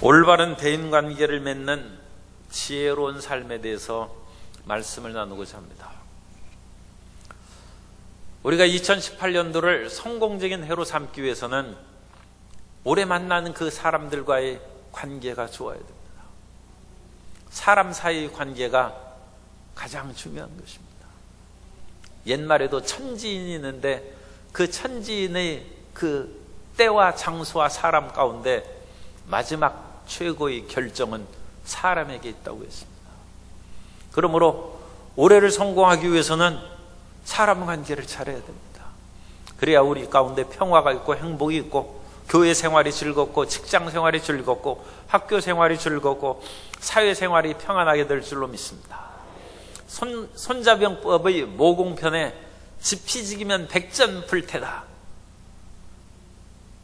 올바른 대인관계를 맺는 지혜로운 삶에 대해서 말씀을 나누고자 합니다. 우리가 2018년도를 성공적인 해로 삼기 위해서는 오래 만나는 그 사람들과의 관계가 좋아야 됩니다. 사람 사이의 관계가 가장 중요한 것입니다. 옛말에도 천지인이 있는데 그 천지인의 그 때와 장소와 사람 가운데 마지막 최고의 결정은 사람에게 있다고 했습니다. 그러므로 올해를 성공하기 위해서는 사람 관계를 잘해야 됩니다. 그래야 우리 가운데 평화가 있고 행복이 있고 교회 생활이 즐겁고 직장 생활이 즐겁고 학교 생활이 즐겁고 사회 생활이 평안하게 될 줄로 믿습니다. 손자병법의 모공편에 지피지기면 백전불태다.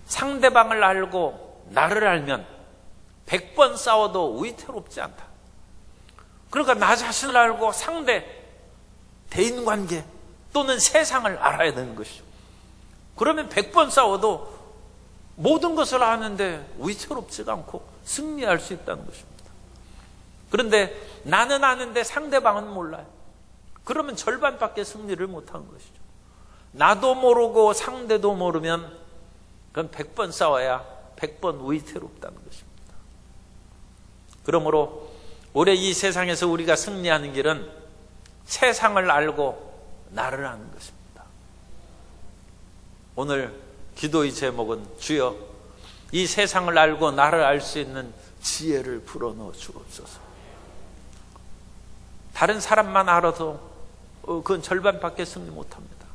상대방을 알고 나를 알면 100번 싸워도 위태롭지 않다. 그러니까 나 자신을 알고 상대, 대인관계 또는 세상을 알아야 되는 것이죠. 그러면 100번 싸워도 모든 것을 아는데 위태롭지가 않고 승리할 수 있다는 것입니다. 그런데 나는 아는데 상대방은 몰라요. 그러면 절반밖에 승리를 못하는 것이죠. 나도 모르고 상대도 모르면 그건 100번 싸워야 100번 위태롭다는 것입니다. 그러므로 올해 이 세상에서 우리가 승리하는 길은 세상을 알고 나를 아는 것입니다. 오늘 기도의 제목은 주여 이 세상을 알고 나를 알 수 있는 지혜를 불어넣어 주옵소서. 다른 사람만 알아도 그건 절반밖에 승리 못합니다.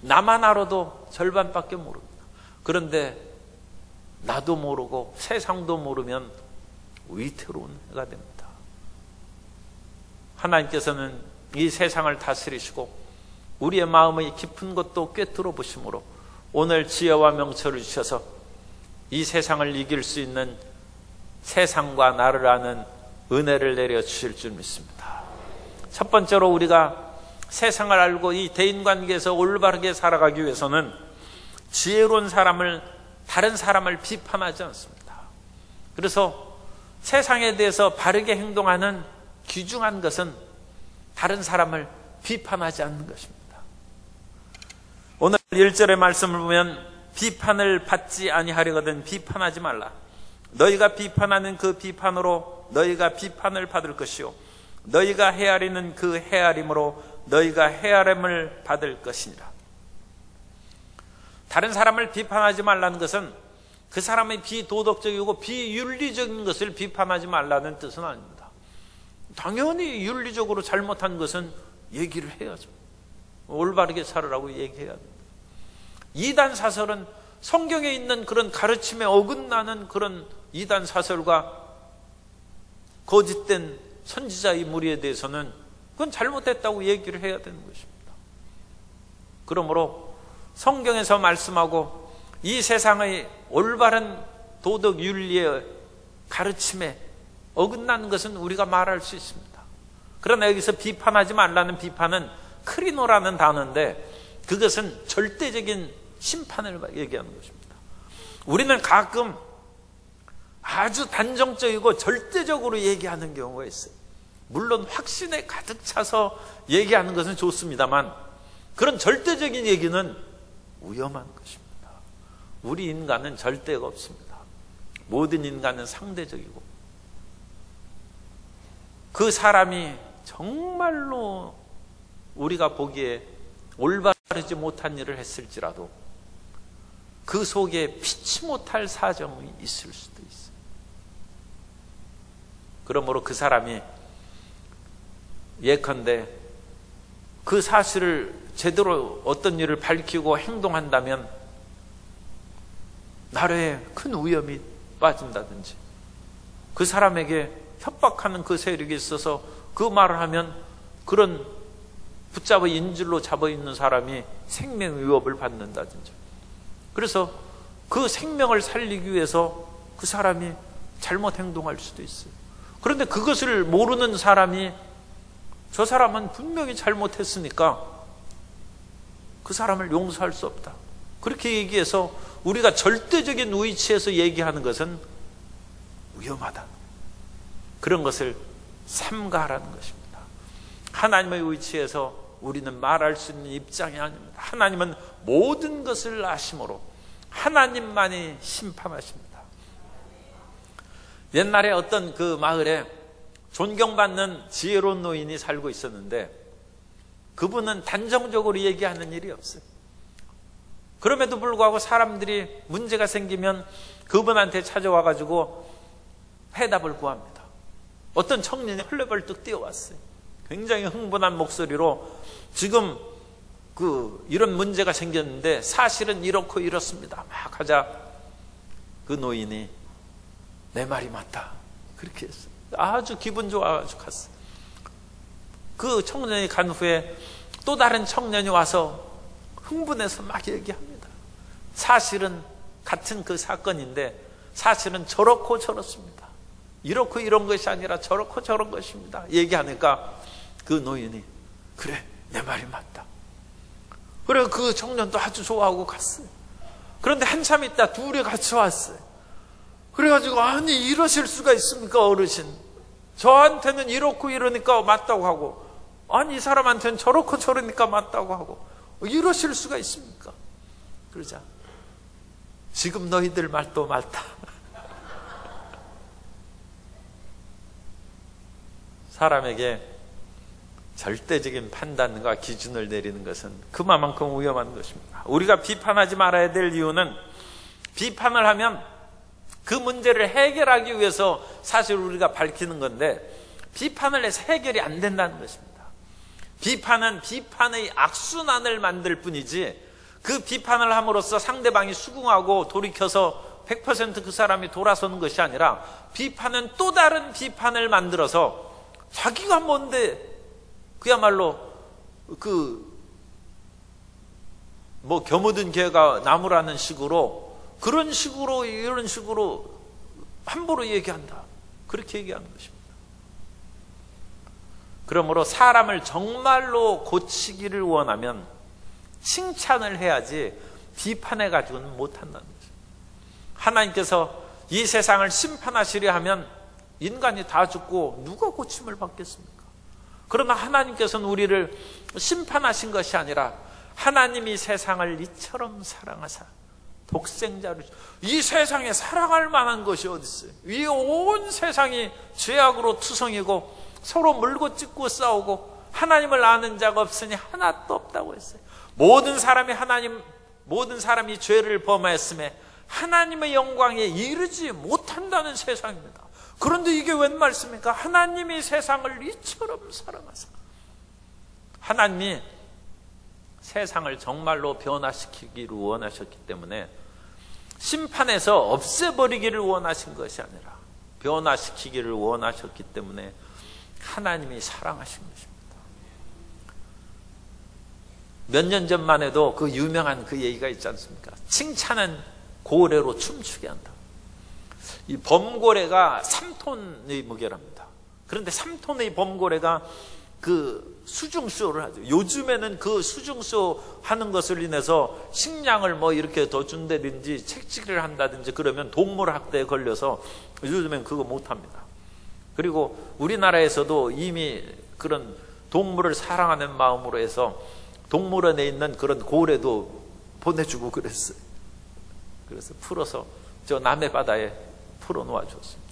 나만 알아도 절반밖에 모릅니다. 그런데 나도 모르고 세상도 모르면 위태로운 해가 됩니다. 하나님께서는 이 세상을 다스리시고 우리의 마음의 깊은 것도 꿰뚫어 보심으로 오늘 지혜와 명철을 주셔서 이 세상을 이길 수 있는 세상과 나를 아는 은혜를 내려 주실 줄 믿습니다. 첫 번째로 우리가 세상을 알고 이 대인관계에서 올바르게 살아가기 위해서는 지혜로운 사람을, 다른 사람을 비판하지 않습니다. 그래서 세상에 대해서 바르게 행동하는 귀중한 것은 다른 사람을 비판하지 않는 것입니다. 오늘 1절의 말씀을 보면 비판을 받지 아니하려거든 비판하지 말라. 너희가 비판하는 그 비판으로 너희가 비판을 받을 것이요 너희가 헤아리는 그 헤아림으로 너희가 헤아림을 받을 것이니라. 다른 사람을 비판하지 말라는 것은 그 사람의 비도덕적이고 비윤리적인 것을 비판하지 말라는 뜻은 아닙니다. 당연히 윤리적으로 잘못한 것은 얘기를 해야죠. 올바르게 살으라고 얘기해야 됩니다. 이단 사설은 성경에 있는 그런 가르침에 어긋나는 그런 이단 사설과 거짓된 선지자의 무리에 대해서는 그건 잘못됐다고 얘기를 해야 되는 것입니다. 그러므로 성경에서 말씀하고 이 세상의 올바른 도덕 윤리의 가르침에 어긋나는 것은 우리가 말할 수 있습니다. 그러나 여기서 비판하지 말라는 비판은 크리노라는 단어인데 그것은 절대적인 심판을 얘기하는 것입니다. 우리는 가끔 아주 단정적이고 절대적으로 얘기하는 경우가 있어요. 물론 확신에 가득 차서 얘기하는 것은 좋습니다만 그런 절대적인 얘기는 위험한 것입니다. 우리 인간은 절대가 없습니다. 모든 인간은 상대적이고 그 사람이 정말로 우리가 보기에 올바르지 못한 일을 했을지라도 그 속에 피치 못할 사정이 있을 수도 있어요. 그러므로 그 사람이 예컨대 그 사실을 제대로 어떤 일을 밝히고 행동한다면 나라에 큰 위험이 빠진다든지 그 사람에게 협박하는 그 세력이 있어서 그 말을 하면 그런 붙잡아 인질로 잡아있는 사람이 생명 위협을 받는다든지 그래서 그 생명을 살리기 위해서 그 사람이 잘못 행동할 수도 있어요. 그런데 그것을 모르는 사람이 저 사람은 분명히 잘못했으니까 그 사람을 용서할 수 없다. 그렇게 얘기해서 우리가 절대적인 위치에서 얘기하는 것은 위험하다. 그런 것을 삼가하라는 것입니다. 하나님의 위치에서 우리는 말할 수 있는 입장이 아닙니다. 하나님은 모든 것을 아심으로 하나님만이 심판하십니다. 옛날에 어떤 그 마을에 존경받는 지혜로운 노인이 살고 있었는데 그분은 단정적으로 얘기하는 일이 없어요. 그럼에도 불구하고 사람들이 문제가 생기면 그분한테 찾아와가지고 해답을 구합니다. 어떤 청년이 헐레벌떡 뛰어왔어요. 굉장히 흥분한 목소리로 지금 이런 문제가 생겼는데 사실은 이렇고 이렇습니다. 막 하자 그 노인이 내 말이 맞다. 그렇게 했어요. 아주 기분 좋아가지고 갔어요. 그 청년이 간 후에 또 다른 청년이 와서 흥분해서 막 얘기합니다. 사실은 같은 그 사건인데 사실은 저렇고 저렇습니다. 이렇고 이런 것이 아니라 저렇고 저런 것입니다. 얘기하니까 그 노인이 그래 내 말이 맞다. 그래 그 청년도 아주 좋아하고 갔어요. 그런데 한참 있다 둘이 같이 왔어요. 그래가지고 아니 이러실 수가 있습니까 어르신. 저한테는 이렇고 이러니까 맞다고 하고 아니 이 사람한테는 저렇고 저러니까 맞다고 하고 이러실 수가 있습니까? 그러자 지금 너희들 말도 맞다. 사람에게 절대적인 판단과 기준을 내리는 것은 그만큼 위험한 것입니다. 우리가 비판하지 말아야 될 이유는 비판을 하면 그 문제를 해결하기 위해서 사실 우리가 밝히는 건데 비판을 해서 해결이 안 된다는 것입니다. 비판은 비판의 악순환을 만들 뿐이지 그 비판을 함으로써 상대방이 수긍하고 돌이켜서 100% 그 사람이 돌아서는 것이 아니라 비판은 또 다른 비판을 만들어서 자기가 뭔데 그야말로 겨묻은 개가 나무라는 식으로 그런 식으로 이런 식으로 함부로 얘기한다. 그렇게 얘기하는 것입니다. 그러므로 사람을 정말로 고치기를 원하면 칭찬을 해야지 비판해가지고는 못한다는 거죠. 하나님께서 이 세상을 심판하시려 하면 인간이 다 죽고 누가 고침을 받겠습니까? 그러나 하나님께서는 우리를 심판하신 것이 아니라 하나님이 세상을 이처럼 사랑하사 독생자를 이 세상에 사랑할 만한 것이 어디 있어요? 이 온 세상이 죄악으로 투성이고 서로 물고 찢고 싸우고 하나님을 아는 자가 없으니 하나도 없다고 했어요. 모든 사람이 죄를 범하였음에 하나님의 영광에 이르지 못한다는 세상입니다. 그런데 이게 웬 말씀입니까? 하나님이 세상을 이처럼 사랑하사. 하나님이 세상을 정말로 변화시키기를 원하셨기 때문에 심판에서 없애버리기를 원하신 것이 아니라 변화시키기를 원하셨기 때문에 하나님이 사랑하신 것입니다. 몇 년 전만 해도 그 유명한 그 얘기가 있지 않습니까? 칭찬은 고래로 춤추게 한다. 이 범고래가 3톤의 무게랍니다. 그런데 3톤의 범고래가 그 수중쇼를 하죠. 요즘에는 그 수중쇼 하는 것을 인해서 식량을 뭐 이렇게 더 준다든지 채찍을 한다든지 그러면 동물 학대에 걸려서 요즘엔 그거 못합니다. 그리고 우리나라에서도 이미 그런 동물을 사랑하는 마음으로 해서 동물원에 있는 그런 고래도 보내주고 그랬어요. 그래서 풀어서 저 남해바다에 풀어놓아 줬습니다.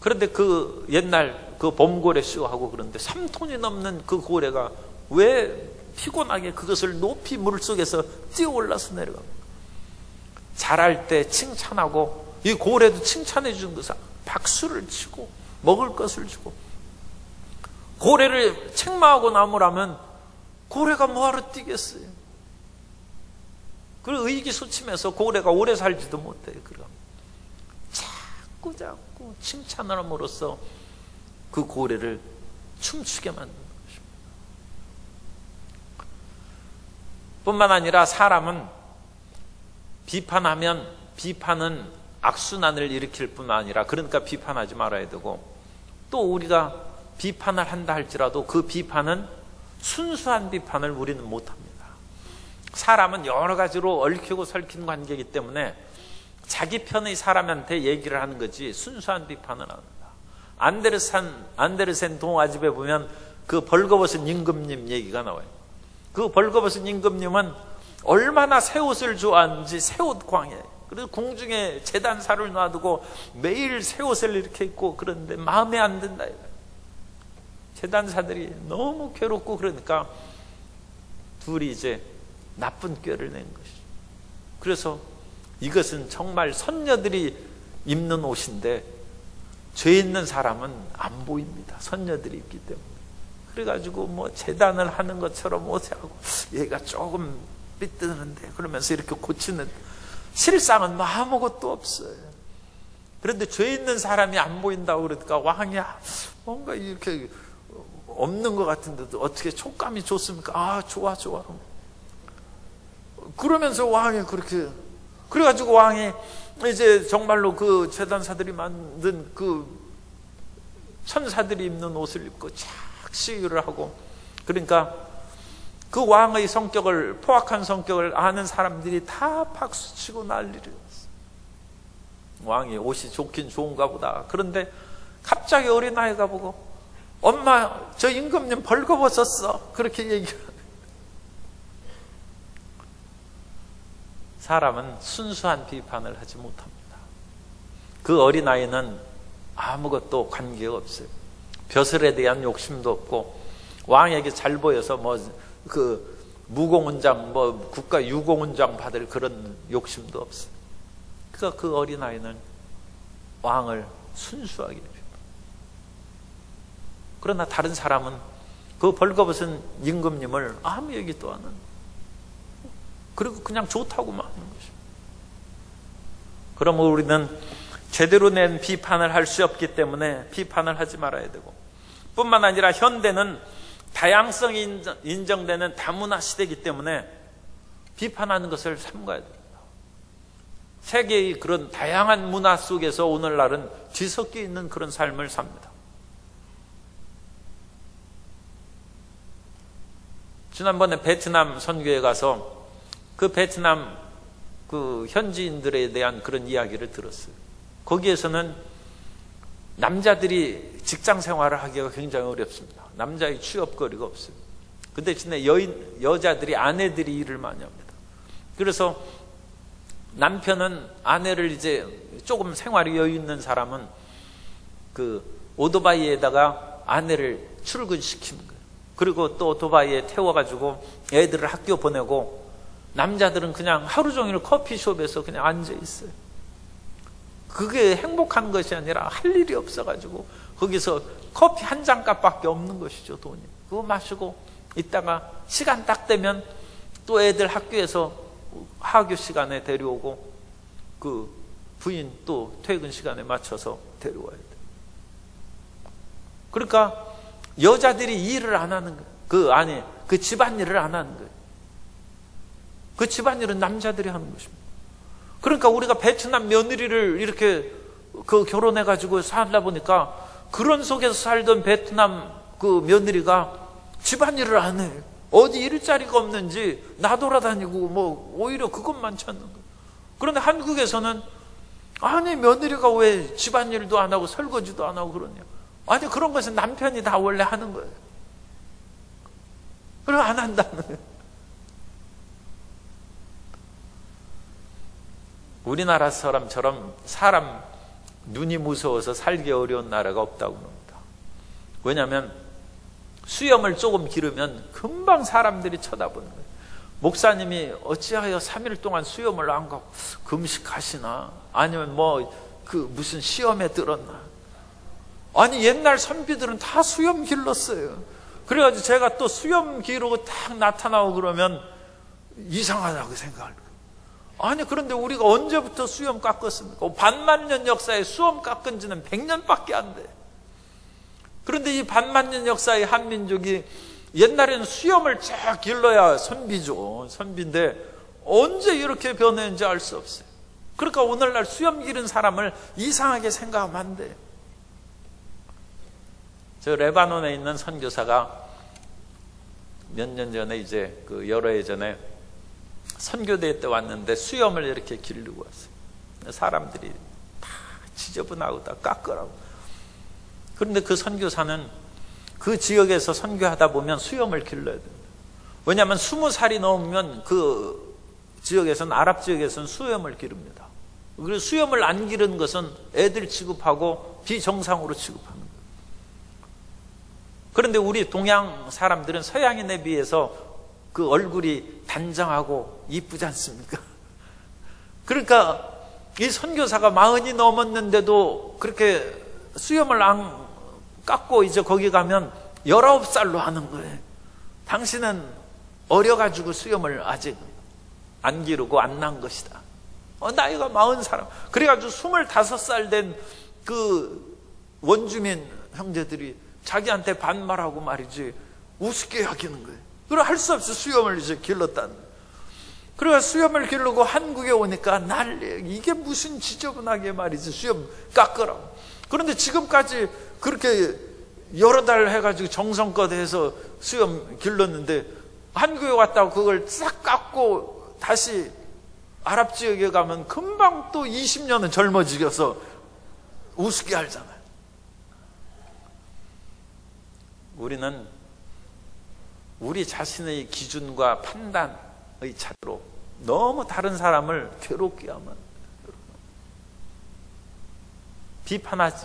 그런데 그 옛날 그 범고래 쇼하고 그런데 3톤이 넘는 그 고래가 왜 피곤하게 그것을 높이 물속에서 뛰어올라서 내려갑니까? 자랄 때 칭찬하고 이 고래도 칭찬해 주는 것은 박수를 치고 먹을 것을 주고 고래를 책망하고 나무라면 고래가 뭐하러 뛰겠어요? 그리고 의기소침해서 고래가 오래 살지도 못해요. 그럼 자꾸 칭찬을 함으로써 그 고래를 춤추게 만드는 것입니다. 뿐만 아니라 사람은 비판하면 비판은 악순환을 일으킬 뿐만 아니라 그러니까 비판하지 말아야 되고 또 우리가 비판을 한다 할지라도 그 비판은 순수한 비판을 우리는 못합니다. 사람은 여러 가지로 얽히고 설킨 관계이기 때문에 자기 편의 사람한테 얘기를 하는 거지 순수한 비판은 안 한다. 안데르센 동화집에 보면 그 벌거벗은 임금님 얘기가 나와요. 그 벌거벗은 임금님은 얼마나 새 옷을 좋아하는지 새 옷 광해. 그래서 궁중에 제단사를 놔두고 매일 새 옷을 이렇게 입고 그러는데 마음에 안 든다. 제단사들이 너무 괴롭고 그러니까 둘이 이제 나쁜 꾀를 낸 것이죠. 그래서 이것은 정말 선녀들이 입는 옷인데 죄 있는 사람은 안 보입니다. 선녀들이 입기 때문에. 그래가지고 뭐 제단을 하는 것처럼 옷에 하고 얘가 조금 삐뚤는데 그러면서 이렇게 고치는, 실상은 뭐 아무것도 없어요. 그런데 죄 있는 사람이 안 보인다고 그러니까 왕이 뭔가 이렇게 없는 것 같은데도 어떻게 촉감이 좋습니까? 아, 좋아. 그러면서 왕이 그렇게, 그래가지고 왕이 이제 정말로 그 제단사들이 만든 그 천사들이 입는 옷을 입고 착 시위를 하고, 그러니까 그 왕의 성격을, 포악한 성격을 아는 사람들이 다 박수치고 난리를 났어요. 왕이 옷이 좋긴 좋은가 보다. 그런데 갑자기 어린아이가 보고 엄마, 저 임금님 벌거벗었어. 그렇게 얘기를. 사람은 순수한 비판을 하지 못합니다. 그 어린아이는 아무것도 관계가 없어요. 벼슬에 대한 욕심도 없고, 왕에게 잘 보여서 그 무공훈장, 국가 유공훈장 받을 그런 욕심도 없어요. 그러니까 그 어린아이는 왕을 순수하게 비판해요. 그러나 다른 사람은 그 벌거벗은 임금님을 아무 얘기도 안 하는, 그리고 그냥 좋다고만 하는 것입니다. 그러면 우리는 제대로 낸 비판을 할 수 없기 때문에 비판을 하지 말아야 되고, 뿐만 아니라 현대는 다양성이 인정되는 다문화 시대이기 때문에 비판하는 것을 삼가야 됩니다. 세계의 그런 다양한 문화 속에서 오늘날은 뒤섞여 있는 그런 삶을 삽니다. 지난번에 베트남 선교에 가서 그 베트남 그 현지인들에 대한 그런 이야기를 들었어요. 거기에서는 남자들이 직장 생활을 하기가 굉장히 어렵습니다. 남자의 취업거리가 없어요. 그 대신에 여자들이, 아내들이 일을 많이 합니다. 그래서 남편은 아내를 이제 조금 생활이 여유 있는 사람은 그 오토바이에다가 아내를 출근시키는 거예요. 그리고 또 오토바이에 태워가지고 애들을 학교 보내고, 남자들은 그냥 하루 종일 커피숍에서 그냥 앉아 있어요. 그게 행복한 것이 아니라 할 일이 없어가지고 거기서 커피 한 잔 값밖에 없는 것이죠, 돈이. 그거 마시고 있다가 시간 딱 되면 또 애들 학교에서 하교 시간에 데려오고, 그 부인 또 퇴근 시간에 맞춰서 데려와야 돼요. 그러니까 여자들이 일을 안 하는 거예요. 그 집안일을 안 하는 거예요. 그 집안일은 남자들이 하는 것입니다. 그러니까 우리가 베트남 며느리를 이렇게 결혼해가지고 살다 보니까 그런 속에서 살던 베트남 그 며느리가 집안일을 안 해요. 어디 일자리가 없는지 나돌아다니고 오히려 그것만 찾는 거예요. 그런데 한국에서는 아니 며느리가 왜 집안일도 안 하고 설거지도 안 하고 그러냐. 아니 그런 것은 남편이 다 원래 하는 거예요. 그럼 안 한다는 거예요. 우리나라 사람처럼 사람 눈이 무서워서 살기 어려운 나라가 없다고 합니다. 왜냐하면 수염을 조금 기르면 금방 사람들이 쳐다보는 거예요. 목사님이 어찌하여 3일 동안 수염을 안 가고 금식하시나? 아니면 무슨 시험에 들었나? 아니 옛날 선비들은 다 수염 길렀어요. 그래가지고 제가 또 수염 기르고 딱 나타나고 그러면 이상하다고 생각할 거예요. 아니 그런데 우리가 언제부터 수염 깎았습니까? 반만년 역사에 수염 깎은 지는 100년밖에 안 돼. 그런데 이 반만년 역사의 한민족이 옛날에는 수염을 쫙 길러야 선비죠. 선비인데 언제 이렇게 변했는지 알 수 없어요. 그러니까 오늘날 수염 기른 사람을 이상하게 생각하면 안 돼요. 저 레바논에 있는 선교사가 몇 년 전에 이제 여러 해 전에 선교대 때 왔는데 수염을 이렇게 기르고 왔어요. 사람들이 다 지저분하고 다 깎으라고. 그런데 그 선교사는 그 지역에서 선교하다 보면 수염을 길러야 된다. 왜냐하면 20살이 넘으면 그 지역에서는, 아랍 지역에서는 수염을 기릅니다. 그래서 수염을 안 기른 것은 애들 취급하고 비정상으로 취급하는 거예요. 그런데 우리 동양 사람들은 서양인에 비해서 그 얼굴이 단정하고 이쁘지 않습니까? 그러니까 이 선교사가 40이 넘었는데도 그렇게 수염을 안 깎고 이제 거기 가면 19살로 하는 거예요. 당신은 어려가지고 수염을 아직 안 기르고 안 난 것이다. 나이가 40살. 그래가지고 25살 된 그 원주민 형제들이 자기한테 반말하고 말이지 우습게 여기는 거예요. 그래 할 수 없이 수염을 이제 길렀다는 거예요. 그래서 수염을 기르고 한국에 오니까 난리. 이게 무슨 지저분하게 말이지 수염 깎으라고. 그런데 지금까지 그렇게 여러 달 해가지고 정성껏 해서 수염 길렀는데 한국에 왔다고 그걸 싹 깎고 다시 아랍 지역에 가면 금방 또 20년은 젊어지셔서 우습게 알잖아요. 우리는 우리 자신의 기준과 판단의 차로 너무 다른 사람을 괴롭게 하면,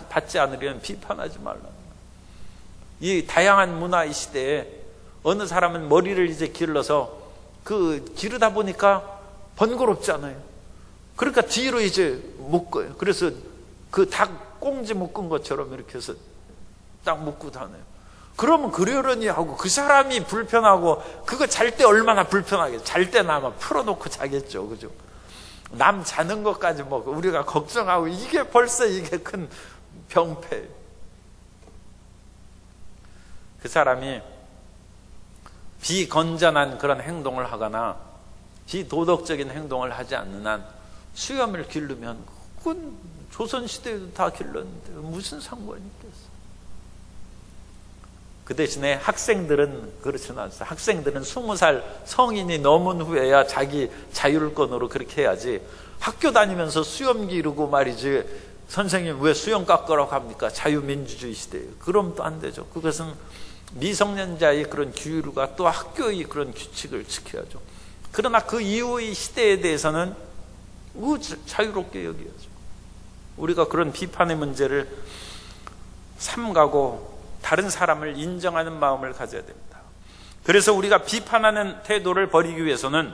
받지 않으려면 비판하지 말라는 거예요. 이 다양한 문화의 시대에 어느 사람은 머리를 이제 길러서 그 기르다 보니까 번거롭잖아요. 그러니까 뒤로 이제 묶어요. 그래서 그 닭 꽁지 묶은 것처럼 이렇게 해서 딱 묶고 다녀요. 그러면 그러려니 하고 그 사람이 불편하고, 그거 잘 때 얼마나 불편하겠어요. 잘 때는 아마 풀어놓고 자겠죠. 그죠? 남 자는 것까지 뭐 우리가 걱정하고, 이게 벌써 이게 큰 병폐. 그 사람이 비건전한 그런 행동을 하거나 비도덕적인 행동을 하지 않는 한 수염을 기르면 그건 조선시대에도 다 길렀는데 무슨 상관이 있겠어. 그 대신에 학생들은 그렇지는 않습니다. 학생들은 20살 성인이 넘은 후에야 자기 자율권으로 그렇게 해야지, 학교 다니면서 수염 기르고 말이지 선생님 왜 수염 깎으라고 합니까? 자유민주주의 시대예요. 그럼 또 안 되죠. 그것은 미성년자의 그런 규율과 또 학교의 그런 규칙을 지켜야죠. 그러나 그 이후의 시대에 대해서는 자유롭게 여겨야죠. 우리가 그런 비판의 문제를 삼가고 다른 사람을 인정하는 마음을 가져야 됩니다. 그래서 우리가 비판하는 태도를 버리기 위해서는,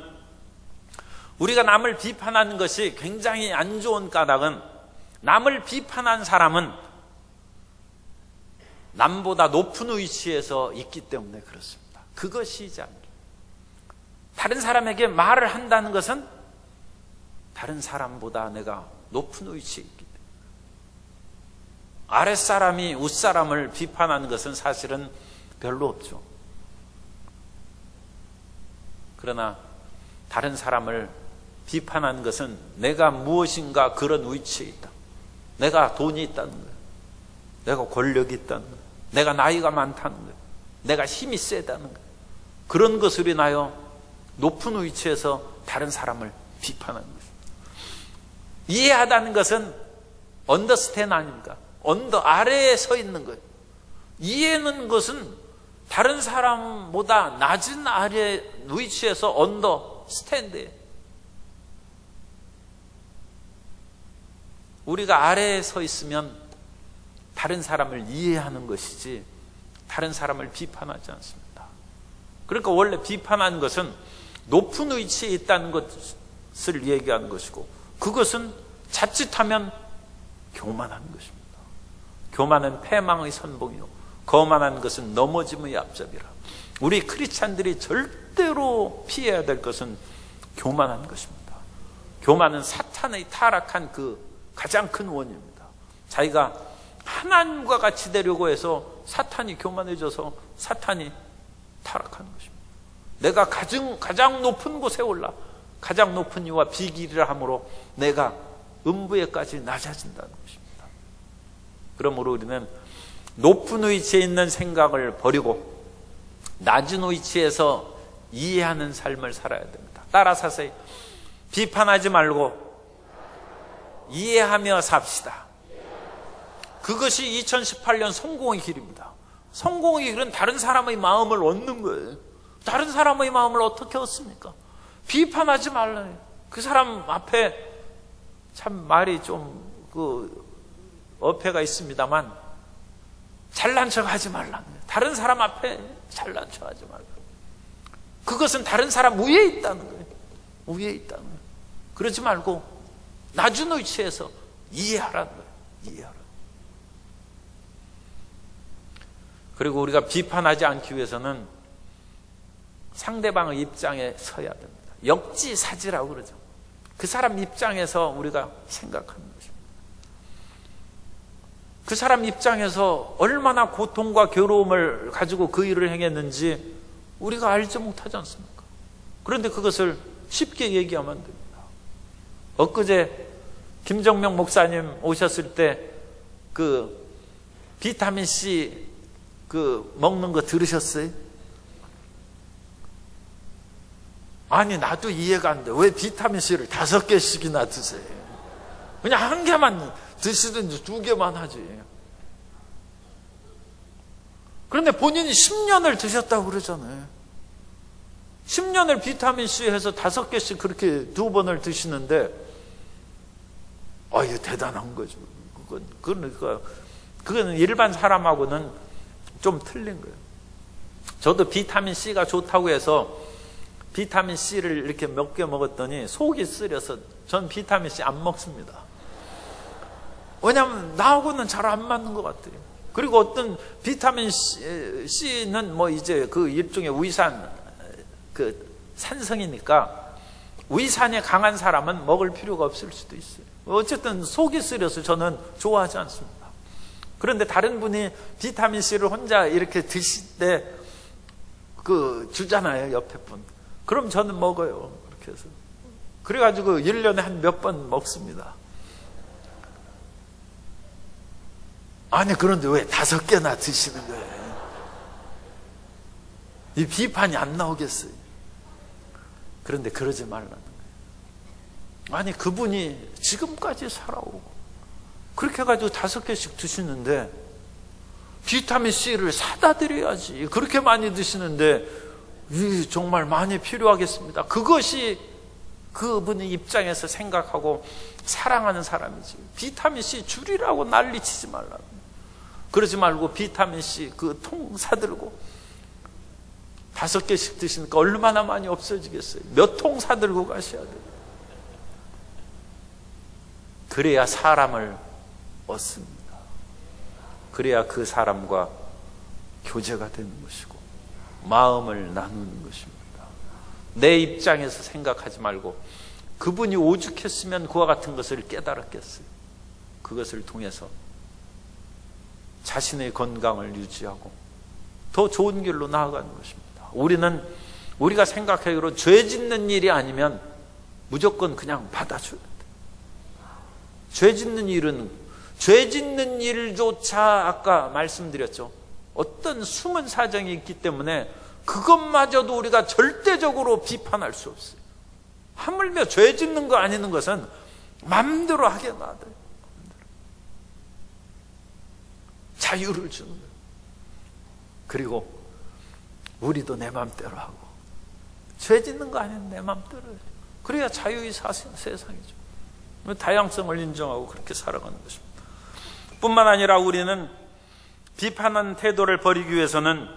우리가 남을 비판하는 것이 굉장히 안 좋은 까닭은, 남을 비판한 사람은 남보다 높은 위치에서 있기 때문에 그렇습니다. 그것이지 않게, 다른 사람에게 말을 한다는 것은 다른 사람보다 내가 높은 위치에 있기 때문에, 아랫사람이 윗사람을 비판하는 것은 사실은 별로 없죠. 그러나 다른 사람을 비판하는 것은 내가 무엇인가 그런 위치에 있다. 내가 돈이 있다는 거예요. 내가 권력이 있다는 거예요. 내가 나이가 많다는 거예요. 내가 힘이 세다는 거예요. 그런 것으로 인하여 높은 위치에서 다른 사람을 비판하는 것입니다. 이해하다는 것은 언더스탠드 아닙니까? 언더, 아래에 서 있는 거예요. 이해는 것은 다른 사람보다 낮은 아래 위치에서 언더스탠드예요. 우리가 아래에 서 있으면 다른 사람을 이해하는 것이지 다른 사람을 비판하지 않습니다. 그러니까 원래 비판하는 것은 높은 위치에 있다는 것을 얘기하는 것이고, 그것은 자칫하면 교만한 것입니다. 교만은 패망의 선봉이요 거만한 것은 넘어짐의 앞잡이라. 우리 크리스찬들이 절대로 피해야 될 것은 교만한 것입니다. 교만은 사탄의 타락한 그 가장 큰 원인입니다. 자기가 하나님과 같이 되려고 해서 사탄이 교만해져서 사탄이 타락하는 것입니다. 내가 가장 높은 곳에 올라 가장 높은 이와 비길이라 함으로 내가 음부에까지 낮아진다는 것입니다. 그러므로 우리는 높은 위치에 있는 생각을 버리고 낮은 위치에서 이해하는 삶을 살아야 됩니다. 따라 사세요. 비판하지 말고 이해하며 삽시다. 그것이 2018년 성공의 길입니다. 성공의 길은 다른 사람의 마음을 얻는 거예요. 다른 사람의 마음을 어떻게 얻습니까? 비판하지 말라요. 그 사람 앞에 참 말이 좀 어폐가 있습니다만 잘난 척 하지 말라는 거예요. 다른 사람 앞에 잘난 척 하지 말라. 그것은 다른 사람 위에 있다는 거예요. 위에 있다는 거예요. 그러지 말고 낮은 위치에서 이해하라는 거예요. 이해하라. 그리고 우리가 비판하지 않기 위해서는 상대방의 입장에 서야 됩니다. 역지사지라고 그러죠. 그 사람 입장에서 우리가 생각하는 것입니다. 그 사람 입장에서 얼마나 고통과 괴로움을 가지고 그 일을 행했는지 우리가 알지 못하지 않습니까? 그런데 그것을 쉽게 얘기하면 됩니다. 엊그제 김정명 목사님 오셨을 때 그 비타민 C 먹는 거 들으셨어요? 아니 나도 이해가 안 돼. 왜 비타민 C를 5개씩이나 드세요? 그냥 1개만 드시든지 2개만 하지. 그런데 본인이 10년을 드셨다고 그러잖아요. 10년을 비타민 C 해서 5개씩 그렇게 2번을 드시는데 이거 대단한 거죠. 그거는 일반 사람하고는 좀 틀린 거예요. 저도 비타민 C가 좋다고 해서 비타민 C를 이렇게 몇 개 먹었더니 속이 쓰려서 전 비타민 C 안 먹습니다. 왜냐하면 나하고는 잘 안 맞는 것 같아요. 그리고 어떤 비타민 C는 이제 그 일종의 위산, 산성이니까 위산이 강한 사람은 먹을 필요가 없을 수도 있어요. 어쨌든 속이 쓰려서 저는 좋아하지 않습니다. 그런데 다른 분이 비타민 C를 혼자 이렇게 드실 때 주잖아요, 옆에 분. 그럼 저는 먹어요. 그렇게 해서. 그래가지고 1년에 한 몇 번 먹습니다. 아니, 그런데 왜 5개나 드시는 거예요? 이 비판이 안 나오겠어요. 그런데 그러지 말라는 거예요. 아니, 그분이 지금까지 살아오고, 그렇게 해가지고 5개씩 드시는데, 비타민 C를 사다 드려야지. 그렇게 많이 드시는데, 정말 많이 필요하겠습니다. 그것이 그분의 입장에서 생각하고 사랑하는 사람이지. 비타민 C 줄이라고 난리치지 말라고. 그러지 말고 비타민 C 통 사들고 5개씩 드시니까 얼마나 많이 없어지겠어요. 몇 통 사들고 가셔야 돼요. 그래야 사람을 얻습니다. 그래야 그 사람과 교제가 되는 것이고 마음을 나누는 것입니다. 내 입장에서 생각하지 말고 그분이 오죽했으면 그와 같은 것을 깨달았겠어요. 그것을 통해서 자신의 건강을 유지하고 더 좋은 길로 나아가는 것입니다. 우리가 생각하기로 죄 짓는 일이 아니면 무조건 그냥 받아줘야 돼요. 죄 짓는 일조차 아까 말씀드렸죠. 어떤 숨은 사정이 있기 때문에 그것마저도 우리가 절대적으로 비판할 수 없어요. 하물며 죄 짓는 거 아니는 것은 마음대로 하게 놔둬요. 자유를 주는 거예요. 그리고 우리도 내 마음대로 하고 죄 짓는 거 아니면 내 마음대로 해요. 그래야 자유의 세상이죠. 다양성을 인정하고 그렇게 살아가는 것입니다. 뿐만 아니라 우리는 비판하는 태도를 버리기 위해서는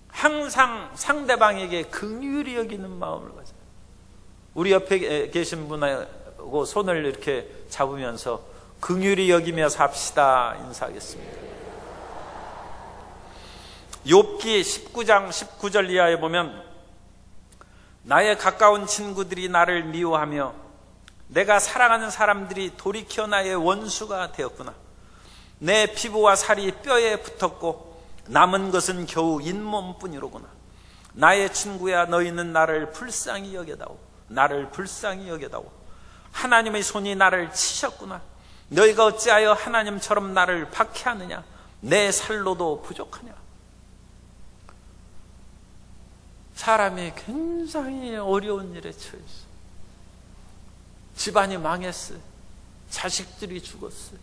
항상 상대방에게 긍휼히 여기는 마음을 가져요. 우리 옆에 계신 분하고 손을 이렇게 잡으면서 긍휼히 여기며 삽시다 인사하겠습니다. 욥기 19장 19절 이하에 보면 나의 가까운 친구들이 나를 미워하며 내가 사랑하는 사람들이 돌이켜 나의 원수가 되었구나. 내 피부와 살이 뼈에 붙었고 남은 것은 겨우 잇몸뿐이로구나. 나의 친구야, 너희는 나를 불쌍히 여겨다오. 나를 불쌍히 여겨다오. 하나님의 손이 나를 치셨구나. 너희가 어찌하여 하나님처럼 나를 박해하느냐. 내 살로도 부족하냐. 사람이 굉장히 어려운 일에 처했어. 집안이 망했어요. 자식들이 죽었어요.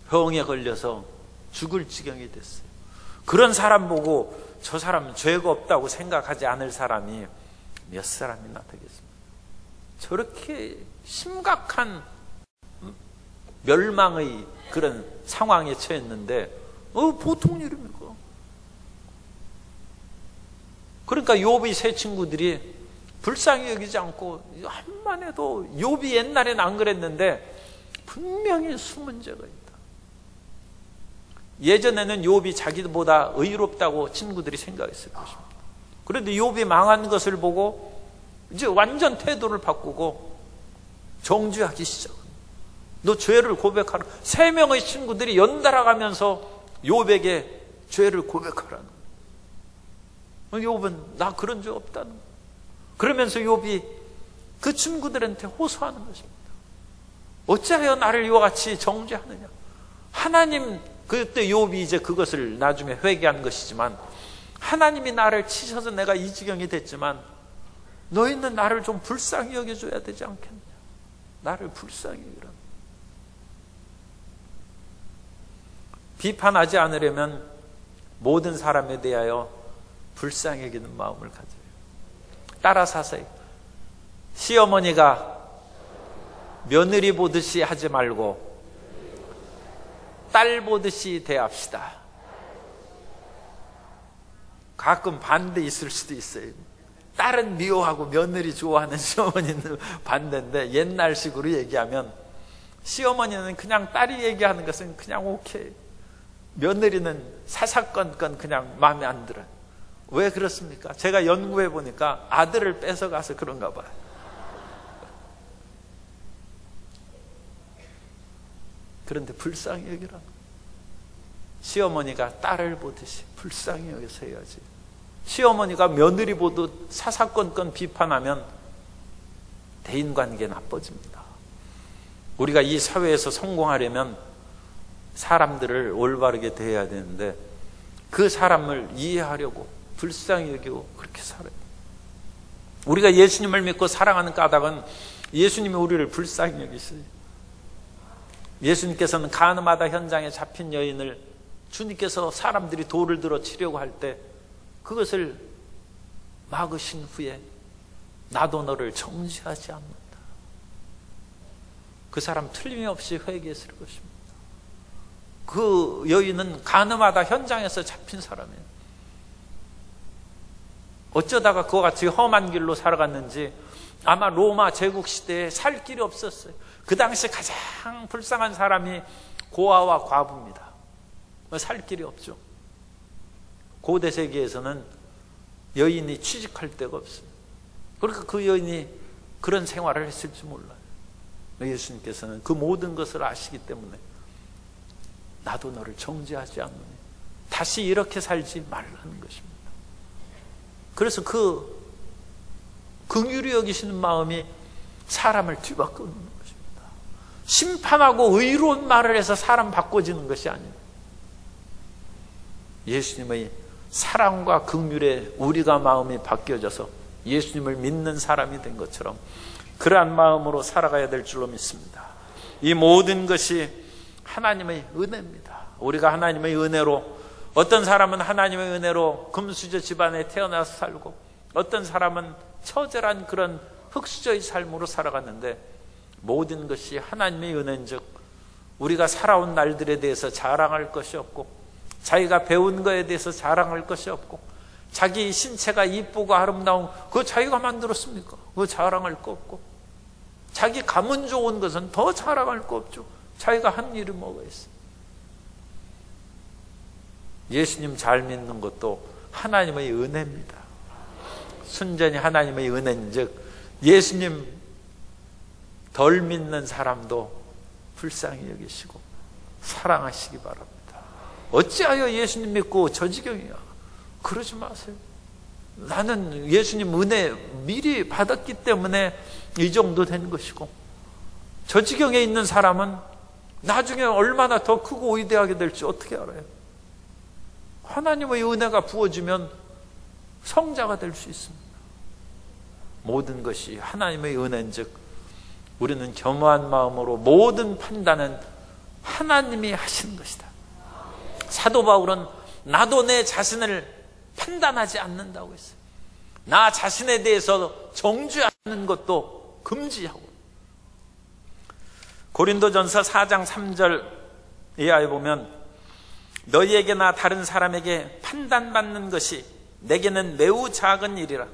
병에 걸려서 죽을 지경이 됐어요. 그런 사람 보고 저 사람은 죄가 없다고 생각하지 않을 사람이 몇 사람이나 되겠습니까? 저렇게 심각한 멸망의 그런 상황에 처했는데 보통 일입니까? 그러니까 욥의 세 친구들이 불쌍히 여기지 않고, 한만 해도 욥이 옛날엔 안 그랬는데 분명히 숨은 죄가 있다. 예전에는 욥이 자기보다 의롭다고 친구들이 생각했을 것입니다. 그런데 욥이 망한 것을 보고 이제 완전 태도를 바꾸고 정죄하기 시작합니다. 너 죄를 고백하라. 3명의 친구들이 연달아 가면서 욥에게 죄를 고백하라는 거예요. 욥은 나 그런 죄 없다는 거예요. 그러면서 욥이 그 친구들한테 호소하는 것입니다. 어찌하여 나를 이와 같이 정죄하느냐. 하나님, 그때 욥이 이제 그것을 나중에 회개한 것이지만, 하나님이 나를 치셔서 내가 이 지경이 됐지만 너희는 나를 좀 불쌍히 여겨줘야 되지 않겠냐. 나를 불쌍히 여기라. 비판하지 않으려면 모든 사람에 대하여 불쌍히 여기는 마음을 가져요. 따라서 하세요. 시어머니가 며느리 보듯이 하지 말고 딸 보듯이 대합시다. 가끔 반대 있을 수도 있어요. 딸은 미워하고 며느리 좋아하는 시어머니는 반대인데, 옛날식으로 얘기하면 시어머니는 그냥 딸이 얘기하는 것은 그냥 오케이, 며느리는 사사건건 그냥 마음에 안 들어요. 왜 그렇습니까? 제가 연구해 보니까 아들을 뺏어가서 그런가 봐요. 그런데 불쌍히 여기라. 시어머니가 딸을 보듯이 불쌍히 여기서 해야지. 시어머니가 며느리 보듯 사사건건 비판하면 대인관계 나빠집니다. 우리가 이 사회에서 성공하려면 사람들을 올바르게 대해야 되는데, 그 사람을 이해하려고 불쌍히 여기고 그렇게 살아요. 우리가 예수님을 믿고 사랑하는 까닭은 예수님이 우리를 불쌍히 여기세요. 예수님께서는 가늠하다 현장에 잡힌 여인을 주님께서 사람들이 돌을 들어 치려고 할 때 그것을 막으신 후에 나도 너를 정죄하지 않는다. 그 사람 틀림없이 회개했을 것입니다. 그 여인은 가늠하다 현장에서 잡힌 사람이에요. 어쩌다가 그와 같이 험한 길로 살아갔는지 아마 로마 제국 시대에 살 길이 없었어요. 그 당시 가장 불쌍한 사람이 고아와 과부입니다. 살 길이 없죠. 고대 세계에서는 여인이 취직할 데가 없어요. 그러니까 그 여인이 그런 생활을 했을지 몰라요. 예수님께서는 그 모든 것을 아시기 때문에 나도 너를 정죄하지 않느니 다시 이렇게 살지 말라는 것입니다. 그래서 그 긍휼히 여기시는 마음이 사람을 뒤바꾸는 것입니다. 심판하고 의로운 말을 해서 사람 바꿔지는 것이 아닙니다. 예수님의 사랑과 긍휼에 우리가 마음이 바뀌어져서 예수님을 믿는 사람이 된 것처럼 그러한 마음으로 살아가야 될 줄로 믿습니다. 이 모든 것이 하나님의 은혜입니다. 우리가 하나님의 은혜로, 어떤 사람은 하나님의 은혜로 금수저 집안에 태어나서 살고, 어떤 사람은 처절한 그런 흙수저의 삶으로 살아갔는데, 모든 것이 하나님의 은혜인즉 우리가 살아온 날들에 대해서 자랑할 것이 없고, 자기가 배운 것에 대해서 자랑할 것이 없고, 자기 신체가 이쁘고 아름다운 그거 자기가 만들었습니까? 그거 자랑할 거 없고, 자기 가문 좋은 것은 더 자랑할 거 없죠. 자기가 한 일이 뭐가 있어요? 예수님 잘 믿는 것도 하나님의 은혜입니다. 순전히 하나님의 은혜인즉 예수님 덜 믿는 사람도 불쌍히 여기시고 사랑하시기 바랍니다. 어찌하여 예수님 믿고 저 지경이야? 그러지 마세요. 나는 예수님 은혜 미리 받았기 때문에 이 정도 된 것이고, 저 지경에 있는 사람은 나중에 얼마나 더 크고 위대하게 될지 어떻게 알아요? 하나님의 은혜가 부어지면 성자가 될 수 있습니다. 모든 것이 하나님의 은혜인즉 우리는 겸허한 마음으로 모든 판단은 하나님이 하시는 것이다. 사도 바울은 나도 내 자신을 판단하지 않는다고 했어요. 나 자신에 대해서 정죄하는 것도 금지하고. 고린도전서 4장 3절 이하에 보면 너희에게나 다른 사람에게 판단받는 것이 내게는 매우 작은 일이라.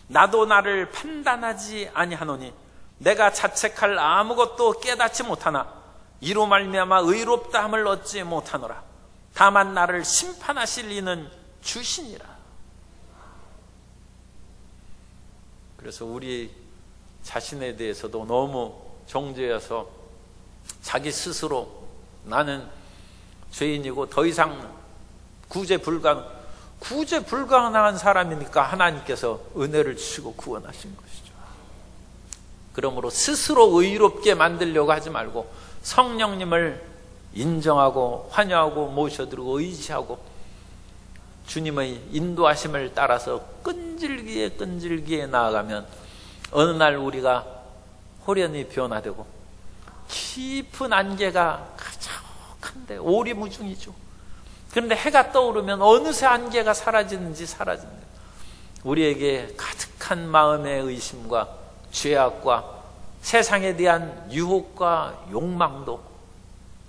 나도 나를 판단하지 아니하노니 내가 자책할 아무것도 깨닫지 못하나 이로 말미암아 의롭다함을 얻지 못하노라. 다만 나를 심판하실 이는 주시니라. 그래서 우리 자신에 대해서도 너무 정죄해서 자기 스스로 나는 죄인이고 더 이상 구제 불가능한 사람이니까 하나님께서 은혜를 주시고 구원하신 것이죠. 그러므로 스스로 의롭게 만들려고 하지 말고 성령님을 인정하고 환영하고 모셔드리고 의지하고 주님의 인도하심을 따라서 끈질기게 나아가면 어느 날 우리가 호련히 변화되고 깊은 안개가 가득한데 오리무중이죠. 그런데 해가 떠오르면 어느새 안개가 사라지는지 사라집니다. 우리에게 가득한 마음의 의심과 죄악과 세상에 대한 유혹과 욕망도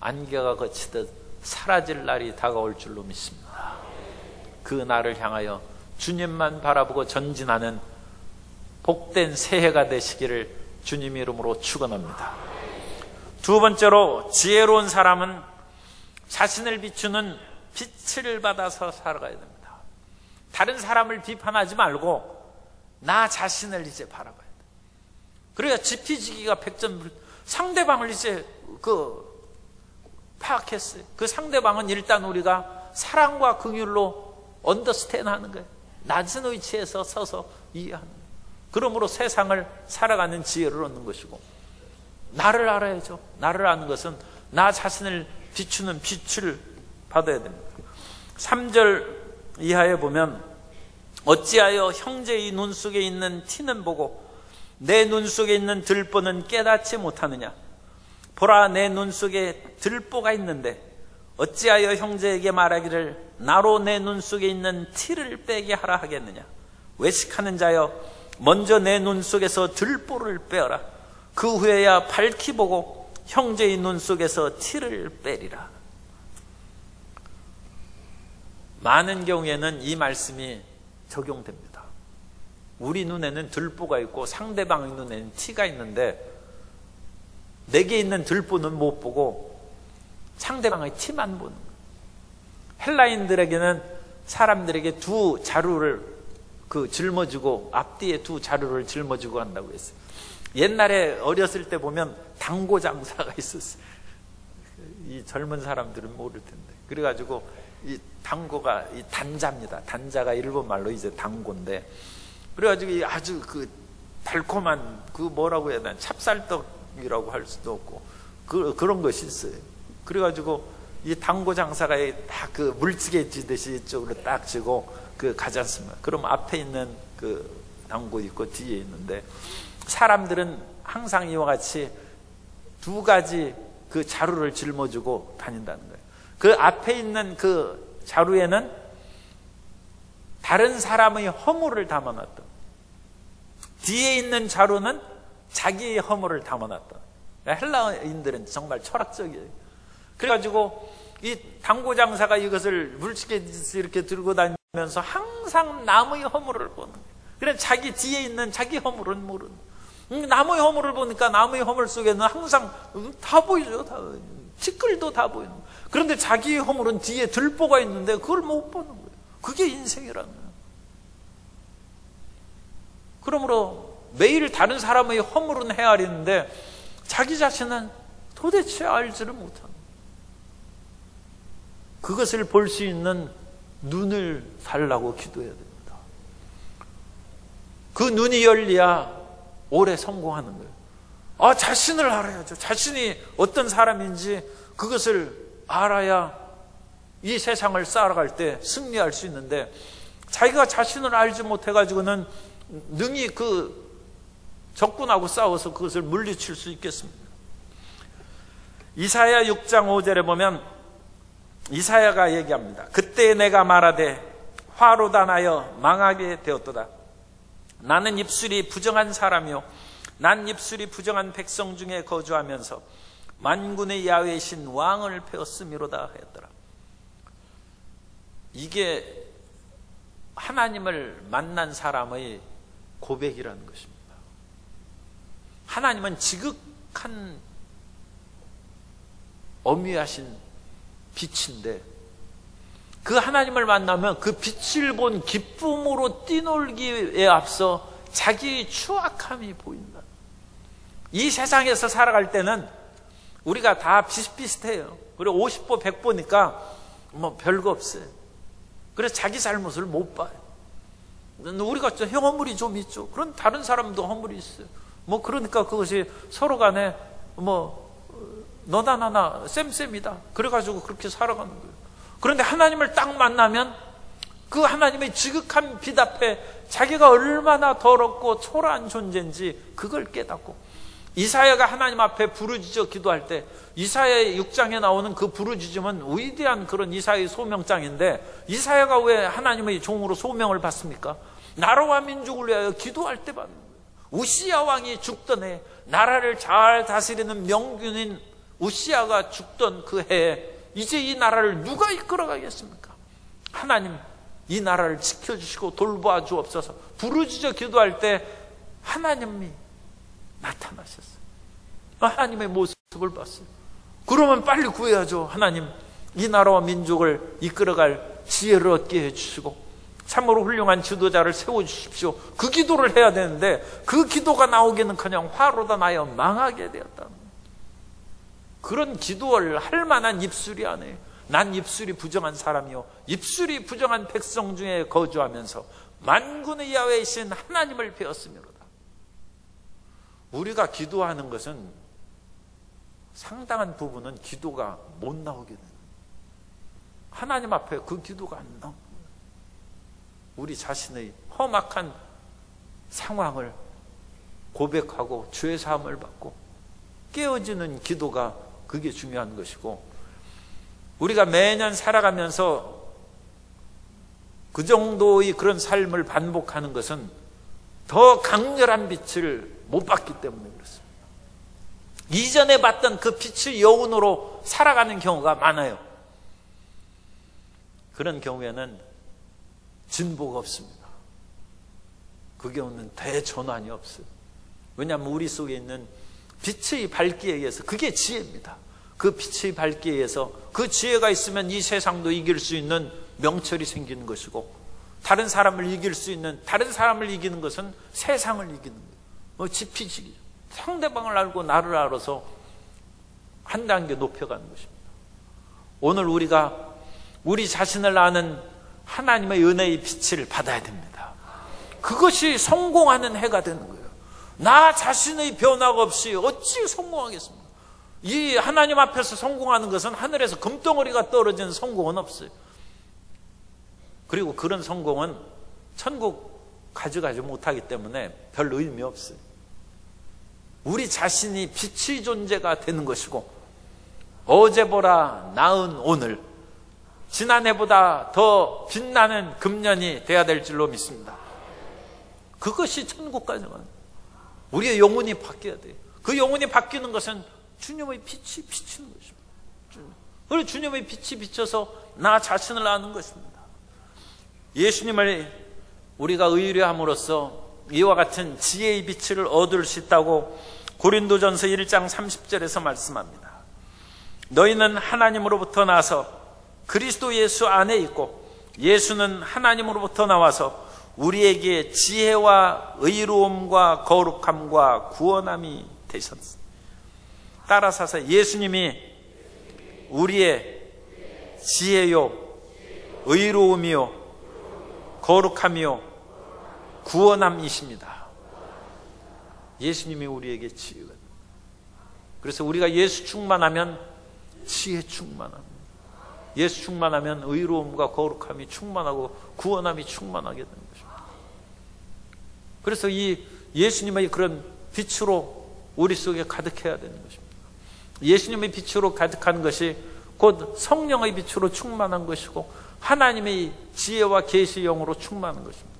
안개가 거치듯 사라질 날이 다가올 줄로 믿습니다. 그 날을 향하여 주님만 바라보고 전진하는 복된 새해가 되시기를 주님 이름으로 축원합니다. 두 번째로 지혜로운 사람은 자신을 비추는 빛을 받아서 살아가야 됩니다. 다른 사람을 비판하지 말고 나 자신을 이제 바라봐야 돼. 그래야 지피지기가 백전불. 상대방을 이제 파악했어요. 그 상대방은 일단 우리가 사랑과 긍휼로 언더스탠드 하는 거예요. 낮은 위치에서 서서 이해하는 거예요. 그러므로 세상을 살아가는 지혜를 얻는 것이고, 나를 알아야죠. 나를 아는 것은 나 자신을 비추는 빛을 받아야 됩니다. 3절 이하에 보면 어찌하여 형제의 눈 속에 있는 티는 보고 내 눈 속에 있는 들보는 깨닫지 못하느냐. 보라, 내 눈 속에 들보가 있는데 어찌하여 형제에게 말하기를 나로 내 눈 속에 있는 티를 빼게 하라 하겠느냐. 외식하는 자여, 먼저 내 눈 속에서 들보를 빼어라. 그 후에야 밝히 보고 형제의 눈 속에서 티를 빼리라. 많은 경우에는 이 말씀이 적용됩니다. 우리 눈에는 들보가 있고 상대방의 눈에는 티가 있는데 내게 있는 들보는 못 보고 상대방의 티만 보는 거예요. 헬라인들에게는 사람들에게 두 자루를 짊어지고 앞뒤에 두 자루를 짊어지고 한다고 했어요. 옛날에 어렸을 때 보면 당고 장사가 있었어요. 이 젊은 사람들은 모를 텐데. 그래가지고 이 당고가 이 단자입니다. 단자가 일본 말로 이제 당고인데, 그래가지고 아주 달콤한 뭐라고 해야 되나, 찹쌀떡이라고 할 수도 없고 그런 것이 있어요. 그래가지고 이 당고 장사가 딱 물찌개 찌듯이 이쪽으로 딱 지고 가지 않습니까? 그럼 앞에 있는 당고 있고 뒤에 있는데, 사람들은 항상 이와 같이 두 가지 자루를 짊어지고 다닌다는 거예요. 그 앞에 있는 그 자루에는 다른 사람의 허물을 담아놨다. 뒤에 있는 자루는 자기의 허물을 담아놨다. 헬라인들은 정말 철학적이에요. 그래가지고 이 당고 장사가 이것을 물찌개 이렇게 들고 다니면서 항상 남의 허물을 보는 거예요. 그래 자기 뒤에 있는 자기 허물은 모르는 거예요. 남의 허물을 보니까 남의 허물 속에는 항상 다 보이죠. 다 티끌도 다 보이는 거예요. 그런데 자기의 허물은 뒤에 들보가 있는데 그걸 못 보는 거예요. 그게 인생이라는 거예요. 그러므로 매일 다른 사람의 허물은 헤아리는데 자기 자신은 도대체 알지를 못하는 거예요. 그것을 볼 수 있는 눈을 달라고 기도해야 됩니다. 그 눈이 열려야 오래 성공하는 거예요. 자신을 알아야죠. 자신이 어떤 사람인지 그것을 알아야 이 세상을 살아갈 때 승리할 수 있는데, 자기가 자신을 알지 못해가지고는 능히 적군하고 싸워서 그것을 물리칠 수 있겠습니다. 이사야 6장 5절에 보면 이사야가 얘기합니다. 그때 내가 말하되 화로 단하여 망하게 되었도다. 나는 입술이 부정한 사람이요 난 입술이 부정한 백성 중에 거주하면서 만군의 야훼신 왕을 배웠음이로다 하였더라. 이게 하나님을 만난 사람의 고백이라는 것입니다. 하나님은 지극한 엄위하신 빛인데 그 하나님을 만나면 그 빛을 본 기쁨으로 뛰놀기에 앞서 자기 추악함이 보인다. 이 세상에서 살아갈 때는 우리가 다 비슷비슷해요. 그리고 50보 100보니까 뭐 별거 없어요. 그래서 자기 잘못을 못 봐요. 우리가 형 허물이 좀 있죠. 그런 다른 사람도 허물이 있어요. 뭐 그러니까 그것이 서로 간에 뭐 너나 나나 쌤쌤이다. 그래가지고 그렇게 살아가는 거예요. 그런데 하나님을 딱 만나면 그 하나님의 지극한 빛 앞에 자기가 얼마나 더럽고 초라한 존재인지 그걸 깨닫고, 이사야가 하나님 앞에 부르짖어 기도할 때 이사야 6장에 나오는 그 부르짖음은 위대한 그런 이사야의 소명장인데, 이사야가 왜 하나님의 종으로 소명을 받습니까? 나라와 민족을 위하여 기도할 때 받는 거예요. 우시야 왕이 죽던 해, 나라를 잘 다스리는 명군인 우시야가 죽던 그 해에 이제 이 나라를 누가 이끌어가겠습니까? 하나님 이 나라를 지켜주시고 돌보아 주옵소서. 부르짖어 기도할 때 하나님이 나타나셨어요. 하나님의 모습을 봤어요. 그러면 빨리 구해야죠. 하나님 이 나라와 민족을 이끌어갈 지혜를 얻게 해주시고 참으로 훌륭한 지도자를 세워주십시오. 그 기도를 해야 되는데 그 기도가 나오기는커녕 화로다 나여 망하게 되었다. 그런 기도를 할 만한 입술이 아니에요. 난 입술이 부정한 사람이요 입술이 부정한 백성 중에 거주하면서 만군의 야훼이신 하나님을 배웠음이로다. 우리가 기도하는 것은 상당한 부분은 기도가 못 나오게 되는, 하나님 앞에 그 기도가 안 나오는 거예요. 우리 자신의 험악한 상황을 고백하고 죄 사함을 받고 깨어지는 기도가 그게 중요한 것이고, 우리가 매년 살아가면서 그 정도의 그런 삶을 반복하는 것은 더 강렬한 빛을 못 받기 때문에 그렇습니다. 이전에 봤던 그 빛의 여운으로 살아가는 경우가 많아요. 그런 경우에는 진보가 없습니다. 그 경우는 대전환이 없어요. 왜냐하면 우리 속에 있는 빛의 밝기에 의해서, 그게 지혜입니다. 그 빛의 밝기에 의해서 그 지혜가 있으면 이 세상도 이길 수 있는 명철이 생기는 것이고, 다른 사람을 이길 수 있는, 다른 사람을 이기는 것은 세상을 이기는 거예요. 지피지기, 상대방을 알고 나를 알아서 한 단계 높여가는 것입니다. 오늘 우리가 우리 자신을 아는 하나님의 은혜의 빛을 받아야 됩니다. 그것이 성공하는 해가 되는 거예요. 나 자신의 변화가 없이 어찌 성공하겠습니까? 이 하나님 앞에서 성공하는 것은 하늘에서 금덩어리가 떨어지는 성공은 없어요. 그리고 그런 성공은 천국 가져가지 못하기 때문에 별 의미 없어요. 우리 자신이 빛의 존재가 되는 것이고, 어제보다 나은 오늘, 지난해보다 더 빛나는 금년이 돼야 될 줄로 믿습니다. 그것이 천국 가져가는, 우리의 영혼이 바뀌어야 돼요. 그 영혼이 바뀌는 것은 주님의 빛이 비치는 것입니다. 그리고 주님의 빛이 비쳐서 나 자신을 아는 것입니다. 예수님을 우리가 의뢰함으로써 이와 같은 지혜의 빛을 얻을 수 있다고 고린도전서 1장 30절에서 말씀합니다. 너희는 하나님으로부터 나서 그리스도 예수 안에 있고 예수는 하나님으로부터 나와서 우리에게 지혜와 의로움과 거룩함과 구원함이 되셨습니다. 따라서 예수님이 우리의 지혜요 의로움이요 거룩함이요 구원함이십니다. 예수님이 우리에게 지혜가, 그래서 우리가 예수 충만하면 지혜 충만합니다. 예수 충만하면 의로움과 거룩함이 충만하고 구원함이 충만하게 되는 것입니다. 그래서 이 예수님의 그런 빛으로 우리 속에 가득해야 되는 것입니다. 예수님의 빛으로 가득한 것이 곧 성령의 빛으로 충만한 것이고 하나님의 지혜와 계시의 영으로 충만한 것입니다.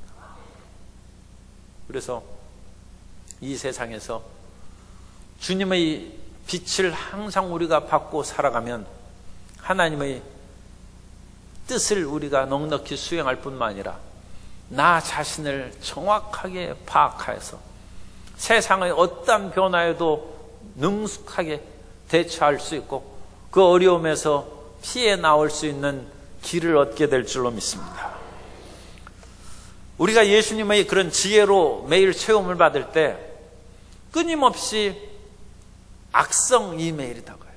그래서 이 세상에서 주님의 빛을 항상 우리가 받고 살아가면 하나님의 뜻을 우리가 넉넉히 수행할 뿐만 아니라 나 자신을 정확하게 파악하여서 세상의 어떠한 변화에도 능숙하게 대처할 수 있고 그 어려움에서 피해 나올 수 있는 길을 얻게 될 줄로 믿습니다. 우리가 예수님의 그런 지혜로 매일 체험을 받을 때 끊임없이 악성 이메일이 다가요.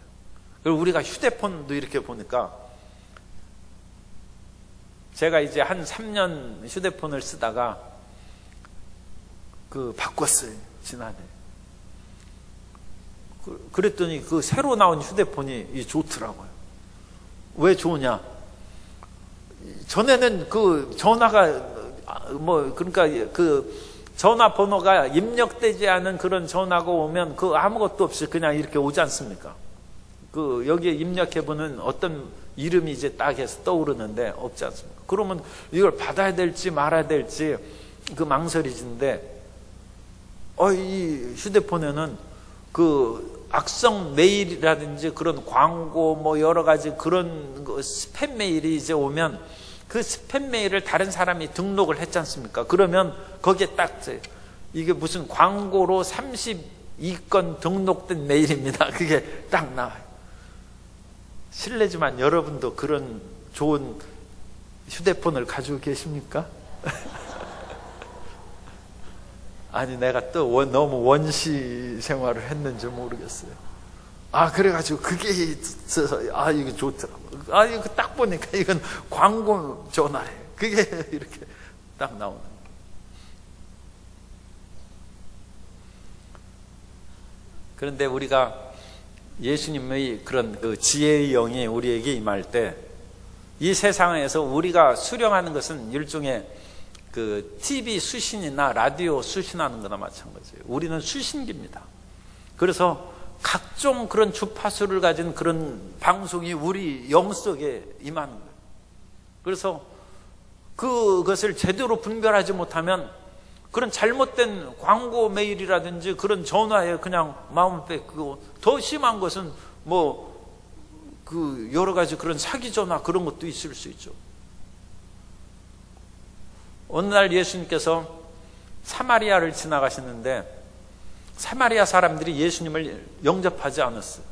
그리고 우리가 휴대폰도 이렇게 보니까 제가 이제 한 3년 휴대폰을 쓰다가 바꿨어요. 지난해. 그랬더니 그 새로 나온 휴대폰이 좋더라고요. 왜 좋으냐? 전에는 그 전화가 그러니까 그 전화번호가 입력되지 않은 그런 전화가 오면 그 아무것도 없이 그냥 이렇게 오지 않습니까? 여기에 입력해보는 어떤 이름이 이제 딱 해서 떠오르는데 없지 않습니까? 그러면 이걸 받아야 될지 말아야 될지 그 망설이진데 이 휴대폰에는 그 악성 메일이라든지 그런 광고 여러 가지 그런 스팸 메일이 이제 오면 그 스팸 메일을 다른 사람이 등록을 했지 않습니까? 그러면 거기에 딱 이게 무슨 광고로 32건 등록된 메일입니다. 그게 딱 나와요. 실례지만 여러분도 그런 좋은 휴대폰을 가지고 계십니까? 아니 내가 또 너무 원시 생활을 했는지 모르겠어요. 그래가지고 그게 있어서 이거 좋더라고. 이거 딱 보니까 이건 광고 전화래. 그게 이렇게 딱 나오는 거예요. 그런데 우리가 예수님의 그런 그 지혜의 영이 우리에게 임할 때 이 세상에서 우리가 수령하는 것은 일종의 그 TV 수신이나 라디오 수신하는 거나 마찬가지예요. 우리는 수신기입니다. 그래서 각종 그런 주파수를 가진 그런 방송이 우리 영 속에 임하는 거예요. 그래서 그것을 제대로 분별하지 못하면 그런 잘못된 광고 메일이라든지 그런 전화에 그냥 마음을 뺏고 더 심한 것은 여러 가지 그런 사기 전화 그런 것도 있을 수 있죠. 어느 날 예수님께서 사마리아를 지나가시는데 사마리아 사람들이 예수님을 영접하지 않았어요.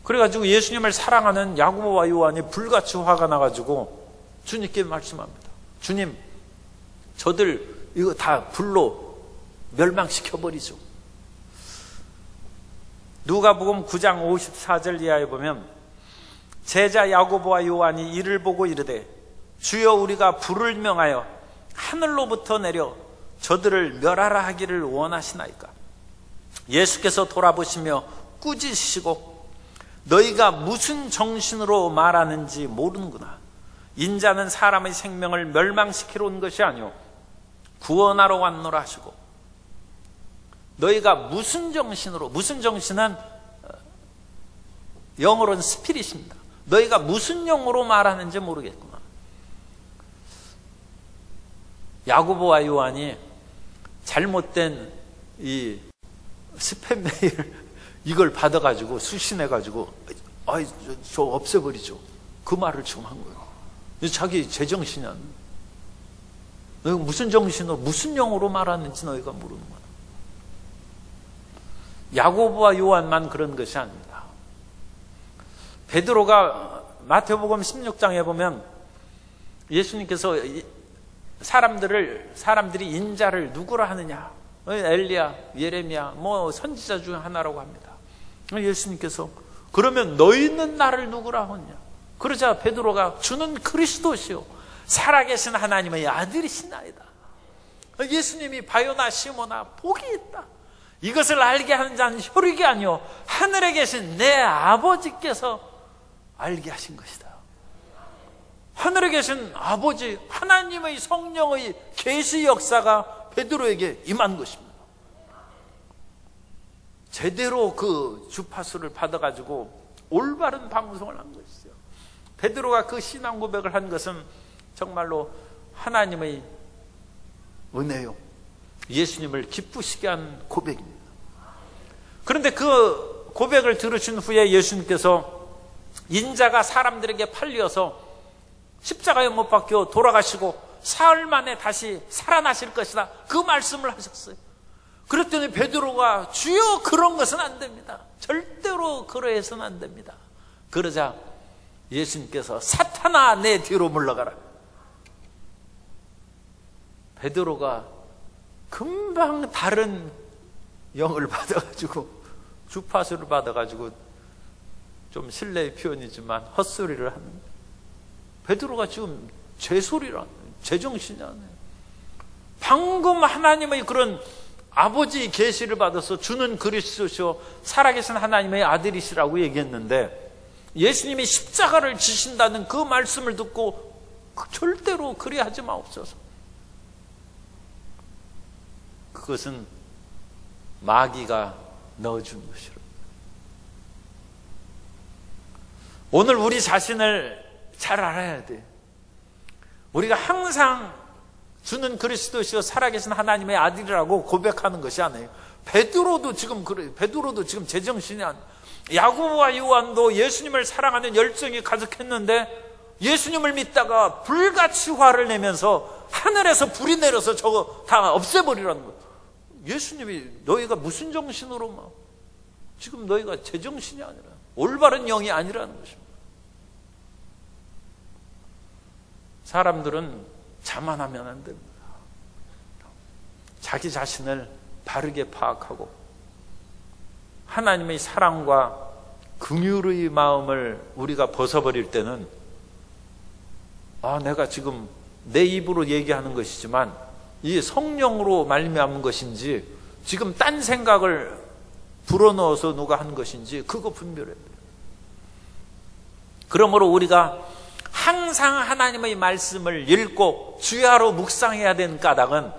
그래가지고 예수님을 사랑하는 야고보와 요한이 불같이 화가 나가지고 주님께 말씀합니다. 주님, 저들 이거 다 불로 멸망시켜버리죠. 누가복음 9장 54절 이하에 보면 제자 야고보와 요한이 이를 보고 이르되 주여 우리가 불을 명하여 하늘로부터 내려 저들을 멸하라 하기를 원하시나이까. 예수께서 돌아보시며 꾸짖으시고 너희가 무슨 정신으로 말하는지 모르는구나. 인자는 사람의 생명을 멸망시키러 온 것이 아니오 구원하러 왔노라 하시고. 너희가 무슨 정신으로, 무슨 정신은 영어로는 스피릿입니다. 너희가 무슨 영어로 말하는지 모르겠구나. 야고보와 요한이 잘못된 이 스팸 메일 이걸 받아가지고 수신해가지고 저 없애버리죠. 그 말을 지금 한 거예요. 자기 제정신이 안 돼. 너희가 무슨 정신으로 무슨 영어로 말하는지 너희가 모르는 거야. 야고보와 요한만 그런 것이 아닙니다. 베드로가 마태복음 16장에 보면 예수님께서 사람들이 인자를 누구라 하느냐? 엘리야, 예레미야, 선지자 중 하나라고 합니다. 예수님께서 그러면 너희는 나를 누구라 하느냐? 그러자 베드로가 주는 그리스도시요 살아계신 하나님의 아들이시나이다. 예수님이 바요나 시모나 복이 있다. 이것을 알게 하는 자는 혈육이 아니요 하늘에 계신 내 아버지께서 알게 하신 것이다. 하늘에 계신 아버지 하나님의 성령의 계시 역사가 베드로에게 임한 것입니다. 제대로 그 주파수를 받아가지고 올바른 방송을 한 것이죠. 베드로가 그 신앙 고백을 한 것은 정말로 하나님의 은혜요, 예수님을 기쁘시게 한 고백입니다. 그런데 그 고백을 들으신 후에 예수님께서 인자가 사람들에게 팔려서 십자가에 못 박혀 돌아가시고 사흘 만에 다시 살아나실 것이다, 그 말씀을 하셨어요. 그랬더니 베드로가 주여 그런 것은 안 됩니다, 절대로 그러해서는 안 됩니다. 그러자 예수님께서 사탄아 내 뒤로 물러가라. 베드로가 금방 다른 영을 받아가지고, 주파수를 받아가지고, 좀 실례의 표현이지만 헛소리를 하는, 베드로가 지금 죄소리를 하는, 제정신이 아니에요. 방금 하나님의 그런 아버지 계시를 받아서 주는 그리스도시요 살아계신 하나님의 아들이시라고 얘기했는데, 예수님이 십자가를 지신다는 그 말씀을 듣고 절대로 그리하지 마옵소서. 그것은 마귀가 넣어준 것이라. 오늘 우리 자신을 잘 알아야 돼. 우리가 항상 주는 그리스도시요 살아계신 하나님의 아들이라고 고백하는 것이 아니에요. 베드로도 지금 그래요. 베드로도 지금 제정신이 아니에요. 야고보와 요한도 예수님을 사랑하는 열정이 가득했는데 예수님을 믿다가 불같이 화를 내면서 하늘에서 불이 내려서 저거 다 없애버리라는 거예요. 예수님이 너희가 무슨 정신으로 막, 지금 너희가 제정신이 아니라 올바른 영이 아니라는 것입니다. 사람들은 자만하면 안 됩니다. 자기 자신을 바르게 파악하고 하나님의 사랑과 긍휼의 마음을 우리가 벗어버릴 때는, 내가 지금 내 입으로 얘기하는 것이지만 이 성령으로 말미암은 것인지 지금 딴 생각을 불어넣어서 누가 한 것인지 그거 분별해야 돼요. 그러므로 우리가 항상 하나님의 말씀을 읽고 주야로 묵상해야 되는 까닭은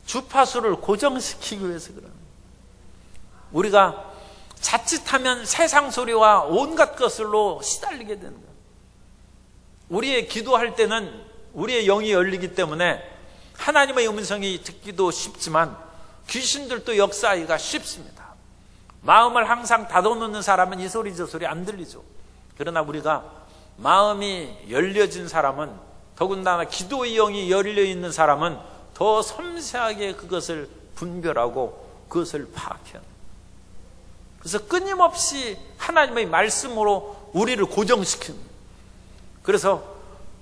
주파수를 고정시키기 위해서 그러는 거예요. 우리가 자칫하면 세상 소리와 온갖 것으로 시달리게 되는 거예요. 우리의 기도할 때는 우리의 영이 열리기 때문에 하나님의 음성이 듣기도 쉽지만 귀신들도 역사하기가 쉽습니다. 마음을 항상 닫아놓는 사람은 이 소리 저 소리 안 들리죠. 그러나 우리가 마음이 열려진 사람은, 더군다나 기도의 영이 열려있는 사람은 더 섬세하게 그것을 분별하고 그것을 파악해야 합니다. 그래서 끊임없이 하나님의 말씀으로 우리를 고정시키는 거예요. 그래서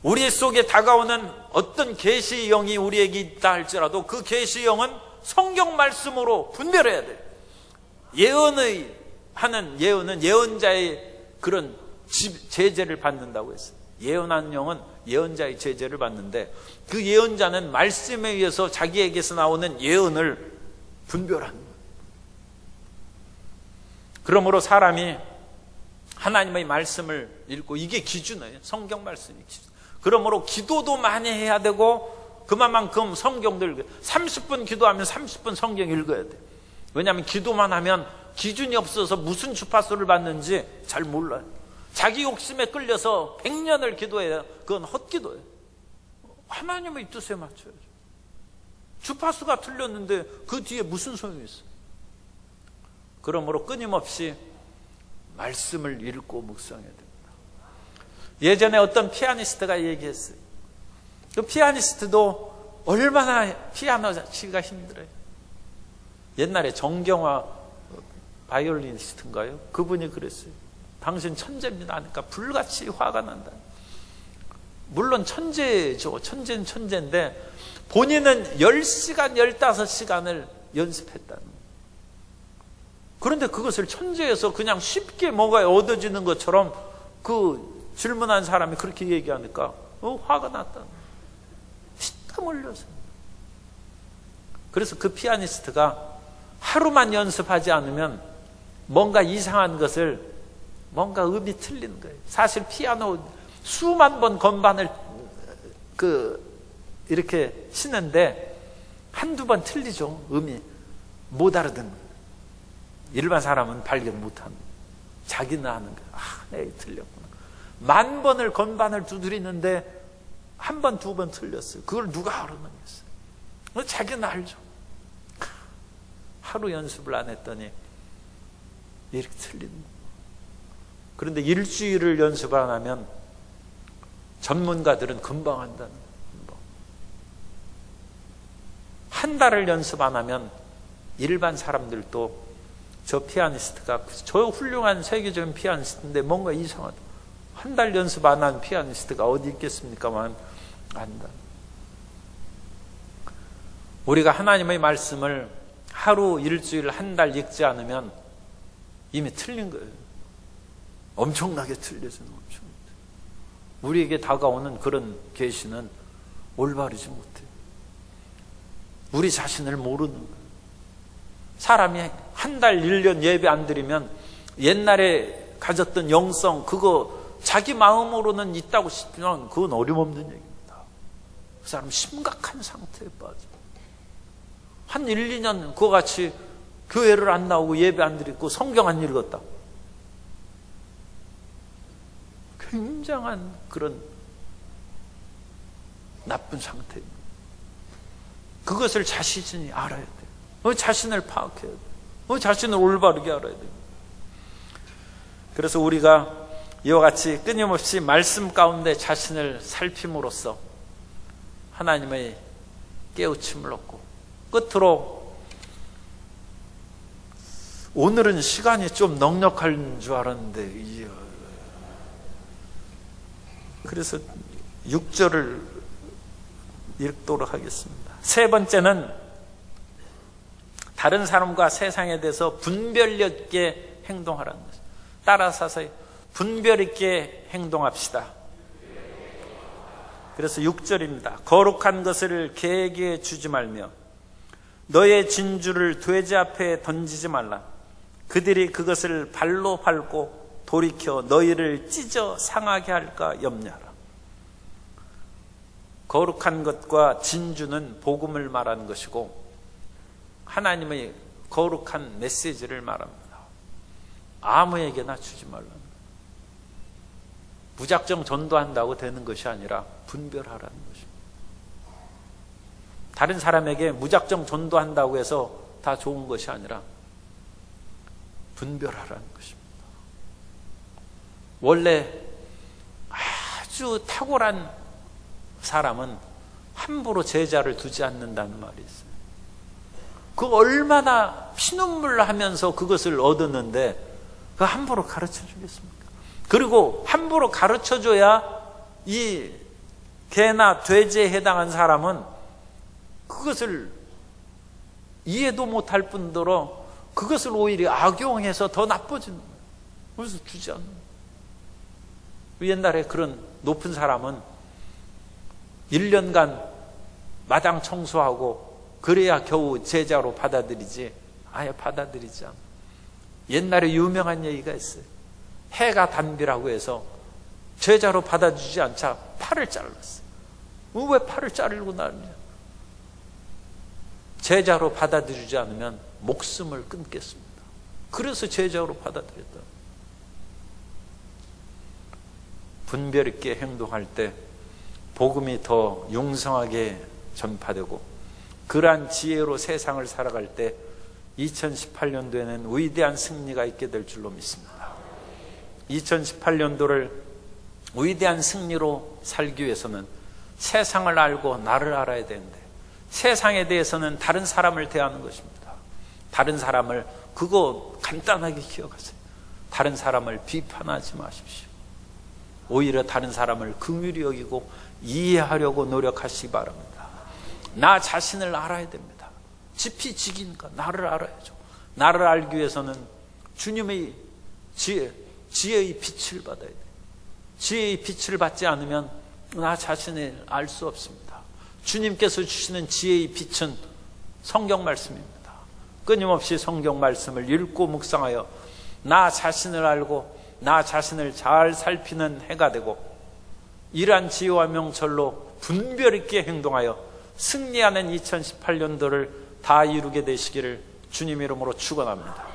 우리 속에 다가오는 어떤 계시의 영이 우리에게 있다 할지라도 그 계시의 영은 성경 말씀으로 분별해야 돼요. 예언의 하는 예언은 예언자의 그런 제재를 받는다고 했어요. 예언하는 영은 예언자의 제재를 받는데 그 예언자는 말씀에 의해서 자기에게서 나오는 예언을 분별하는 거예요. 그러므로 사람이 하나님의 말씀을 읽고, 이게 기준이에요. 성경 말씀이 기준. 그러므로 기도도 많이 해야 되고 그만큼 성경도 읽어요. 30분 기도하면 30분 성경 읽어야 돼요. 왜냐하면 기도만 하면 기준이 없어서 무슨 주파수를 받는지 잘 몰라요. 자기 욕심에 끌려서 100년을 기도해요. 그건 헛기도예요. 하나님의 뜻에 맞춰야죠. 주파수가 틀렸는데 그 뒤에 무슨 소용이 있어요. 그러므로 끊임없이 말씀을 읽고 묵상해야 됩니다. 예전에 어떤 피아니스트가 얘기했어요. 그 피아니스트도 얼마나 피아노 치기가 힘들어요. 옛날에 정경화 바이올리니스트인가요? 그분이 그랬어요. 당신 천재입니다 하니까 불같이 화가 난다. 물론 천재죠. 천재는 천재인데 본인은 10시간, 15시간을 연습했다는 거예요. 그런데 그것을 천재에서 그냥 쉽게 뭐가 얻어지는 것처럼 그 질문한 사람이 그렇게 얘기하니까 화가 났다는 거예요. 피땀 흘려서. 그래서 그 피아니스트가 하루만 연습하지 않으면 뭔가 이상한 것을, 뭔가 음이 틀리는 거예요. 사실 피아노 수만 번 건반을 이렇게 치는데 한두 번 틀리죠. 음이 못 알아듣는 거예요. 일반 사람은 발견 못하는, 자기는 아는 거야. 내가 틀렸구나. 10,000번을 건반을 두드리는데 한 번, 2번 틀렸어요. 그걸 누가 알아내겠어요? 자기는 알죠. 하루 연습을 안 했더니 이렇게 틀리는 거예요. 그런데 일주일을 연습 안 하면 전문가들은 금방 한다는 거예요. 한 달을 연습 안 하면 일반 사람들도 저 피아니스트가, 저 훌륭한 세계적인 피아니스트인데 뭔가 이상하다. 한 달 연습 안 한 피아니스트가 어디 있겠습니까만 안다. 우리가 하나님의 말씀을 하루, 일주일, 한 달 읽지 않으면 이미 틀린 거예요. 엄청나게 틀려져요. 우리에게 다가오는 그런 계시는 올바르지 못해요. 우리 자신을 모르는 거예요. 사람이 한 달, 1년 예배 안 드리면 옛날에 가졌던 영성, 그거 자기 마음으로는 있다고 싶으면 그건 어림없는 얘기입니다. 그 사람 심각한 상태에 빠져. 한 1, 2년 그거 같이 교회를 안 나오고 예배 안 드리고 성경 안 읽었다. 굉장한 그런 나쁜 상태입니다. 그것을 자신이 알아야 돼요. 자신을 파악해야 돼요. 자신을 올바르게 알아야 돼요. 그래서 우리가 이와 같이 끊임없이 말씀 가운데 자신을 살핌으로써 하나님의 깨우침을 얻고, 끝으로 오늘은 시간이 좀 넉넉한 줄 알았는데, 그래서 6절을 읽도록 하겠습니다. 세 번째는 다른 사람과 세상에 대해서 분별 있게 행동하라는 것입니다. 따라서 분별 있게 행동합시다. 그래서 6절입니다. 거룩한 것을 개에게 주지 말며 너의 진주를 돼지 앞에 던지지 말라. 그들이 그것을 발로 밟고 돌이켜 너희를 찢어 상하게 할까 염려하라. 거룩한 것과 진주는 복음을 말하는 것이고 하나님의 거룩한 메시지를 말합니다. 아무에게나 주지 말라는 거예요. 무작정 전도한다고 되는 것이 아니라 분별하라는 것입니다. 다른 사람에게 무작정 전도한다고 해서 다 좋은 것이 아니라 분별하라는 것입니다. 원래 아주 탁월한 사람은 함부로 제자를 두지 않는다는 말이 있어요. 그 얼마나 피눈물 하면서 그것을 얻었는데 그 함부로 가르쳐 주겠습니까? 그리고 함부로 가르쳐 줘야 이 개나 돼지에 해당한 사람은 그것을 이해도 못할 뿐더러 그것을 오히려 악용해서 더 나빠지는 거예요. 그래서 주지 않는 거예요. 옛날에 그런 높은 사람은 1년간 마당 청소하고 그래야 겨우 제자로 받아들이지 아예 받아들이지 않아. 옛날에 유명한 얘기가 있어요. 해가 단비라고 해서 제자로 받아주지 않자 팔을 잘랐어요. 왜 팔을 자르고 나느냐? 제자로 받아들이지 않으면 목숨을 끊겠습니다. 그래서 제자로 받아들였다. 분별 있게 행동할 때 복음이 더 융성하게 전파되고 그러한 지혜로 세상을 살아갈 때 2018년도에는 위대한 승리가 있게 될 줄로 믿습니다. 2018년도를 위대한 승리로 살기 위해서는 세상을 알고 나를 알아야 되는데 세상에 대해서는 다른 사람을 대하는 것입니다. 다른 사람을 그거 간단하게 기억하세요. 다른 사람을 비판하지 마십시오. 오히려 다른 사람을 긍휼히 여기고 이해하려고 노력하시기 바랍니다. 나 자신을 알아야 됩니다. 지피지기니까 나를 알아야죠. 나를 알기 위해서는 주님의 지혜의 빛을 받아야 돼요. 지혜의 빛을 받지 않으면 나 자신을 알 수 없습니다. 주님께서 주시는 지혜의 빛은 성경 말씀입니다. 끊임없이 성경 말씀을 읽고 묵상하여 나 자신을 알고 나 자신을 잘 살피는 해가 되고 이러한 지혜와 명철로 분별 있게 행동하여 승리하는 2018년도를 다 이루게 되시기를 주님 이름으로 축원합니다.